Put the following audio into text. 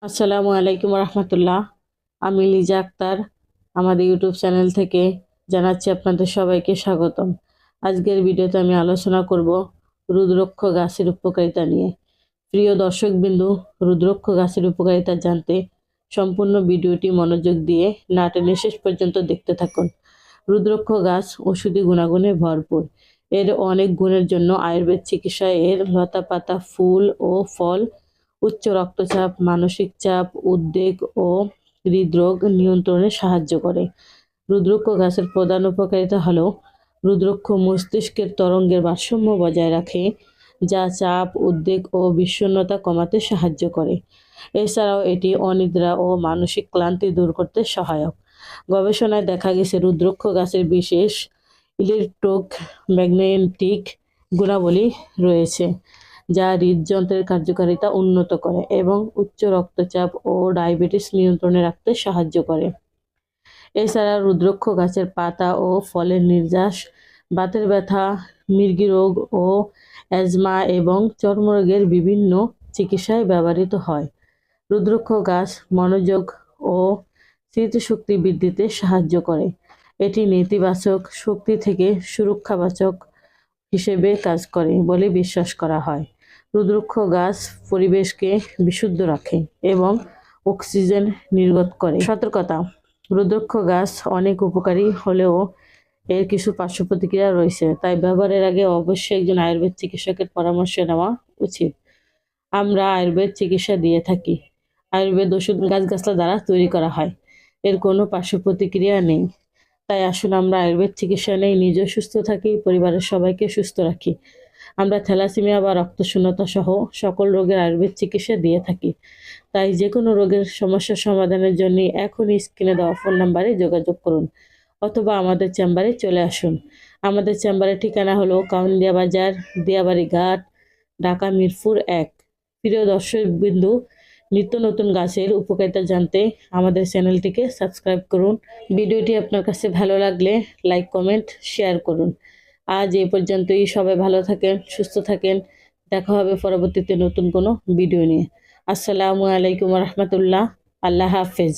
আসসালামু আলাইকুম রহমতুল্লাহ। আমি লিজা আক্তার আমাদের ইউটিউব চ্যানেল থেকে জানাচ্ছি আপনাদের সবাইকে স্বাগতম। আজকের ভিডিওতে আমি আলোচনা করব রুদ্রাক্ষ গাছের উপকারিতা নিয়ে। প্রিয় দর্শকবিন্দু, রুদ্রাক্ষ গাছের উপকারিতা জানতে সম্পূর্ণ ভিডিওটি মনোযোগ দিয়ে না টেনে শেষ পর্যন্ত দেখতে থাকুন। রুদ্রাক্ষ গাছ ঔষধি গুণাগুণে ভরপুর। এর অনেক গুণের জন্য আয়ুর্বেদ চিকিৎসায় এর লতা পাতা, ফুল ও ফল উচ্চ রক্তচাপ, মানসিক চাপ, উদ্বেগ ও হৃদরোগ নিয়ন্ত্রণে সাহায্য করে। রুদ্রাক্ষ গাছের প্রধান উপকারিতা হলো রুদ্রাক্ষ মস্তিষ্কের তরঙ্গের ভারসাম্য বজায় রাখে, যা চাপ, উদ্বেগ ও বিষণ্ণতা কমাতে সাহায্য করে। এছাড়াও এটি অনিদ্রা ও মানসিক ক্লান্তি দূর করতে সহায়ক। গবেষণায় দেখা গেছে রুদ্রাক্ষ গাছের বিশেষ ইলেকট্রোম্যাগনেটিক গুণাবলী রয়েছে, যা হৃদযন্ত্রের কার্যকারিতা উন্নত করে এবং উচ্চ রক্তচাপ ও ডায়াবেটিস নিয়ন্ত্রণে রাখতে সাহায্য করে। এছাড়া রুদ্রাক্ষ গাছের পাতা ও ফলের নির্যাস বাতের ব্যথা, মৃগী রোগ ও অ্যাজমা এবং চর্মরোগের বিভিন্ন চিকিৎসায় ব্যবহৃত হয়। রুদ্রাক্ষ গাছ মনোযোগ ও স্মৃতিশক্তি বৃদ্ধিতে সাহায্য করে। এটি নেতিবাচক শক্তি থেকে সুরক্ষাবাচক হিসেবে কাজ করে বলে বিশ্বাস করা হয়। রুদ্রাক্ষ গাছ পরিবেশকে বিশুদ্ধ রাখে এবং অক্সিজেন নির্গত করে। সতর্কতা: রুদ্রাক্ষ গাছ অনেক উপকারী হলেও এর কিছু পার্শ্ব প্রতিক্রিয়া রয়েছে, তাই ব্যবহারের আগে অবশ্যই একজন আয়ুর্বেদ চিকিৎসকের পরামর্শ নেওয়া উচিত। আমরা আয়ুর্বেদ চিকিৎসা দিয়ে থাকি। আয়ুর্বেদ ওষুধ গাছগাছলা দ্বারা তৈরি করা হয়। এর কোনো পার্শ্ব প্রতিক্রিয়া নেই। তাই আসুন আমরা আয়ুর্বেদ চিকিৎসা নেই, নিজেও সুস্থ থাকি, পরিবারের সবাইকে সুস্থ রাখি। আমরা থ্যালাসেমিয়া বা রক্তশূন্যতা সহ সকল রোগের আয়ুর্বেদ চিকিৎসা দিয়ে থাকি। তাই যে কোনো রোগের সমস্যার সমাধানের জন্য এখনই স্ক্রিনে দেওয়া ফোন নাম্বারে যোগাযোগ করুন অথবা আমাদের চেম্বারে চলে আসুন। আমাদের চেম্বারের ঠিকানা হলো কাউন্দিয়া বাজার, দিয়াবাড়ি ঘাট, ঢাকা মিরপুর 1। প্রিয় দর্শকবিন্দু, নিত্য নতুন গাছের উপকারিতা জানতে আমাদের চ্যানেলটিকে সাবস্ক্রাইব করুন। ভিডিওটি আপনার কাছে ভালো লাগলে লাইক, কমেন্ট, শেয়ার করুন। আজ এই পর্যন্তই। সবাই ভালো থাকেন, সুস্থ থাকেন। দেখা হবে পরবর্তীতে নতুন কোনো ভিডিও নিয়ে। আসসালামু আলাইকুম রহমতুল্লাহ। আল্লাহ হাফেজ।